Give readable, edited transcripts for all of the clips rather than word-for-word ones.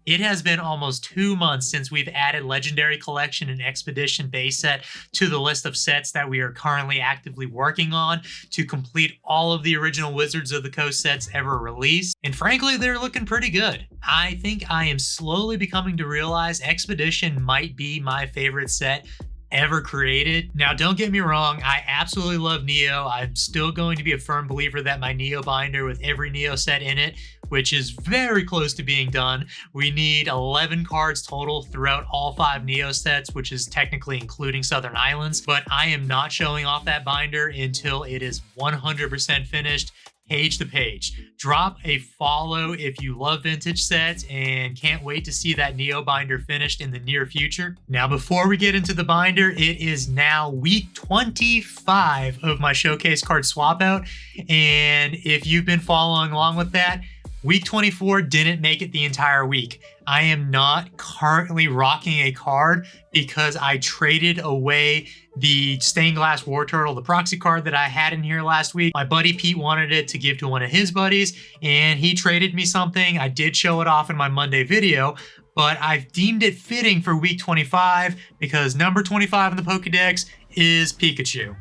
It has been almost 2 months since we've added Legendary Collection and Expedition base set to the list of sets that we are currently actively working on to complete all of the original Wizards of the Coast sets ever released. And frankly, they're looking pretty good. I think I am slowly becoming to realize Expedition might be my favorite set ever created. Now, don't get me wrong, I absolutely love Neo. I'm still going to be a firm believer that my Neo binder with every Neo set in it, which is very close to being done. We need 11 cards total throughout all 5 Neo sets, which is technically including Southern Islands, but I am not showing off that binder until it is 100% finished, page to page. Drop a follow if you love vintage sets and can't wait to see that Neo binder finished in the near future. Now, before we get into the binder, it is now week 25 of my showcase card swap out. And if you've been following along with that, week 24 didn't make it the entire week. I am not currently rocking a card because I traded away the Stained Glass War Turtle, the proxy card that I had in here last week. My buddy Pete wanted it to give to one of his buddies, and he traded me something. I did show it off in my Monday video, but I've deemed it fitting for week 25 because number 25 in the Pokedex is Pikachu.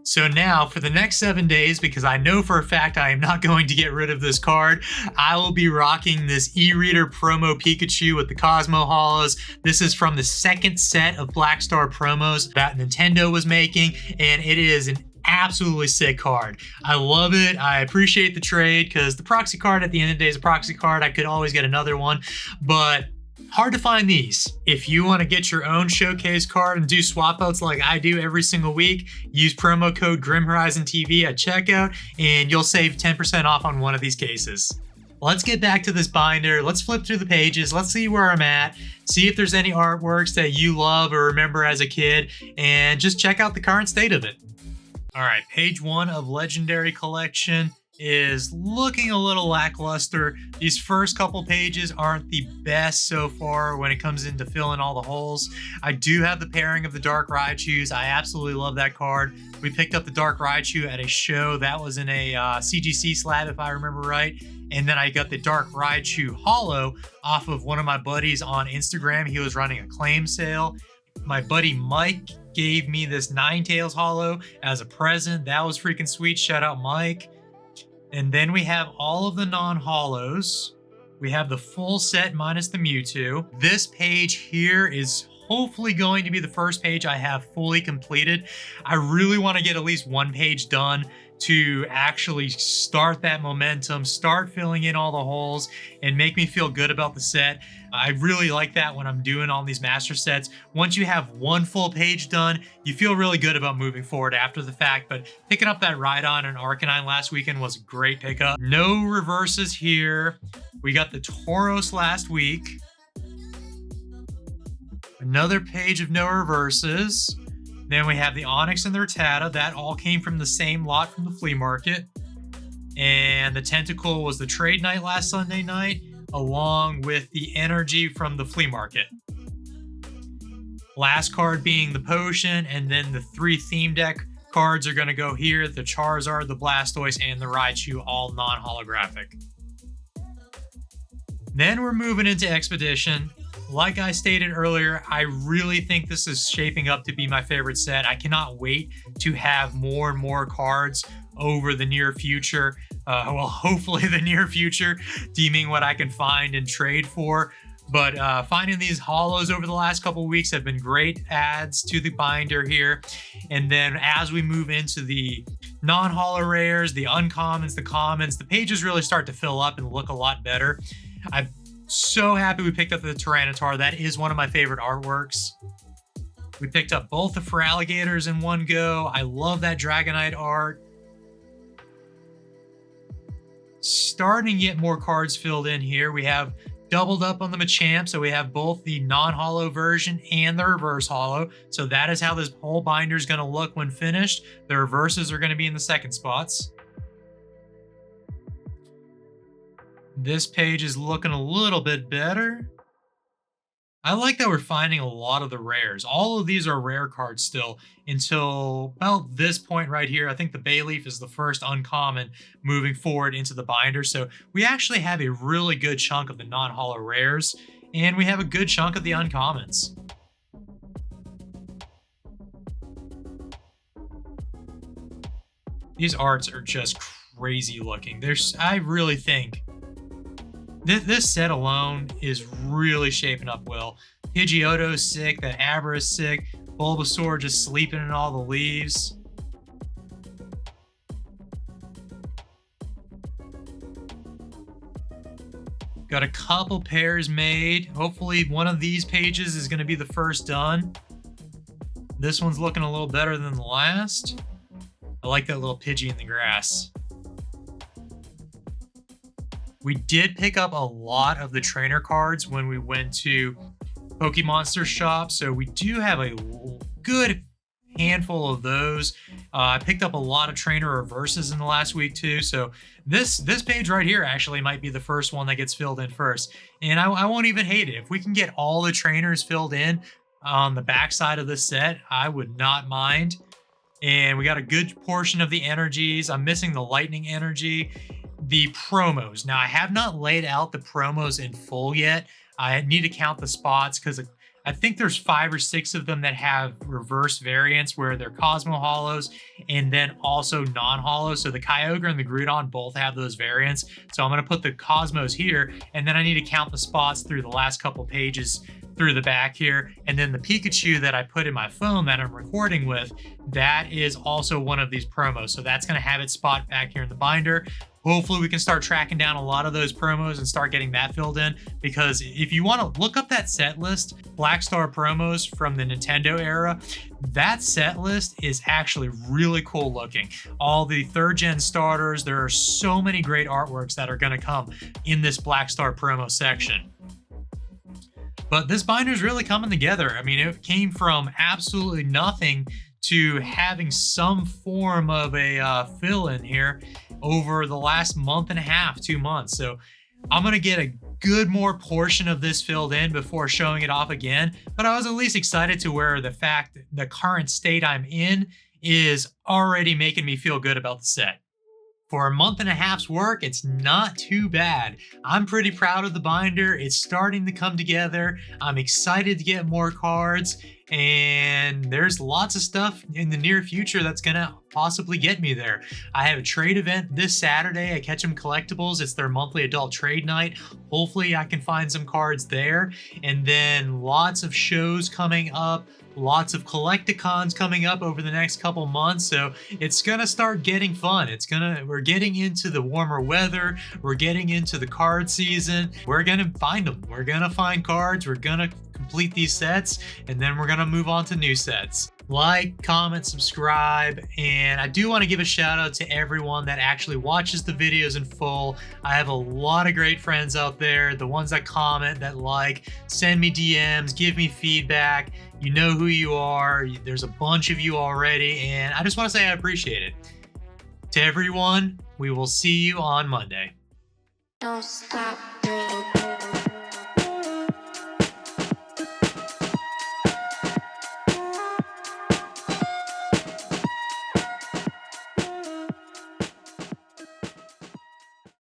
So now for the next 7 days, because I know for a fact I am not going to get rid of this card, I will be rocking this e-reader promo Pikachu with the Cosmo Hollows. This is from the second set of Black Star promos that Nintendo was making, and it is an absolutely sick card. I love it. I appreciate the trade because the proxy card at the end of the day is a proxy card. I could always get another one, but hard to find these. If you want to get your own showcase card and do swap outs like I do every single week, use promo code Grim Horizon TV at checkout and you'll save 10% off on one of these cases. Let's get back to this binder. Let's flip through the pages. Let's see where I'm at. See if there's any artworks that you love or remember as a kid, and just check out the current state of it. All right, page 1 of Legendary Collection is looking a little lackluster. These first couple pages aren't the best so far when it comes into filling all the holes. I do have the pairing of the Dark Raichus. I absolutely love that card. We picked up the Dark Raichu at a show that was in a CGC slab, if I remember right. And then I got the Dark Raichu Hollow off of one of my buddies on Instagram. He was running a claim sale. My buddy Mike gave me this Ninetales Hollow as a present. That was freaking sweet. Shout out Mike. And then we have all of the non-hollows. We have the full set minus the Mewtwo. This page here is hopefully going to be the first page I have fully completed. I really want to get at least one page done to actually start that momentum, start filling in all the holes, and make me feel good about the set. I really like that when I'm doing all these master sets. Once you have one full page done, you feel really good about moving forward after the fact. But picking up that Rhydon and Arcanine last weekend was a great pickup. No reverses here. We got the Tauros last week. Another page of no reverses. Then we have the Onyx and the Rattata. That all came from the same lot from the flea market. And the Tentacle was the trade night last Sunday night, along with the Energy from the flea market. Last card being the Potion, and then the 3 theme deck cards are going to go here. The Charizard, the Blastoise, and the Raichu, all non-holographic. Then we're moving into Expedition. Like I stated earlier, I really think this is shaping up to be my favorite set. I cannot wait to have more and more cards over the near future. Well, hopefully the near future, deeming what I can find and trade for. But finding these hollows over the last couple of weeks have been great adds to the binder here. And then as we move into the non-holo rares, the uncommons, the commons, the pages really start to fill up and look a lot better. I'm so happy we picked up the Tyranitar. That is one of my favorite artworks. We picked up both the Feraligators in one go. I love that Dragonite art. Starting to get more cards filled in here. We have doubled up on the Machamp, so we have both the non-holo version and the reverse holo. So that is how this whole binder is going to look when finished. The reverses are going to be in the second spots. This page is looking a little bit better. I like that we're finding a lot of the rares. All of these are rare cards still until about this point right here. I think the Bayleaf is the first uncommon moving forward into the binder. So we actually have a really good chunk of the non-holo rares. and we have a good chunk of the uncommons. These arts are just crazy looking. I really think this set alone is really shaping up well. Pidgeotto's sick, that Abra's sick, Bulbasaur just sleeping in all the leaves. Got a couple pairs made. Hopefully one of these pages is going to be the first done. This one's looking a little better than the last. I like that little Pidgey in the grass. We did pick up a lot of the trainer cards when we went to Pokemonster shop, so we do have a good handful of those. I picked up a lot of trainer reverses in the last week too, so this page right here actually might be the first one that gets filled in first, and I won't even hate it. If we can get all the trainers filled in on the back side of the set, I would not mind. And we got a good portion of the energies. I'm missing the lightning energy. The promos. Now, I have not laid out the promos in full yet. I need to count the spots because I think there's 5 or 6 of them that have reverse variants where they're Cosmo Hollows and then also non-hollows. So the Kyogre and the Groudon both have those variants. So I'm going to put the Cosmos here, and then I need to count the spots through the last couple pages through the back here. And then the Pikachu that I put in my phone that I'm recording with, that is also one of these promos. So that's going to have its spot back here in the binder. Hopefully we can start tracking down a lot of those promos and start getting that filled in, because if you want to look up that set list, Black Star promos from the Nintendo era, that set list is actually really cool looking. All the 3rd gen starters, there are so many great artworks that are going to come in this Black Star promo section. But this binder is really coming together. I mean, it came from absolutely nothing to having some form of a fill-in here over the last month and a half, 2 months. So I'm going to get a good more portion of this filled in before showing it off again. But I was at least excited to where the fact that the current state I'm in is already making me feel good about the set. For a month and a half's work, it's not too bad. I'm pretty proud of the binder. It's starting to come together. I'm excited to get more cards, and there's lots of stuff in the near future that's gonna possibly get me there. I have a trade event this Saturday at Ketchum Collectibles. It's their monthly adult trade night. Hopefully I can find some cards there. And then lots of shows coming up, lots of collecticons coming up over the next couple months. So it's gonna start getting fun. We're getting into the warmer weather. We're getting into the card season. We're gonna find them. We're gonna find cards. We're gonna complete these sets, and then we're gonna move on to new sets. Like, comment, subscribe, and I do want to give a shout out to everyone that actually watches the videos in full. I have a lot of great friends out there, the ones that comment, that like, send me DMs, give me feedback. You know who you are. There's a bunch of you already, and I just want to say I appreciate it. To everyone, we will see you on Monday. Don't stop dreaming.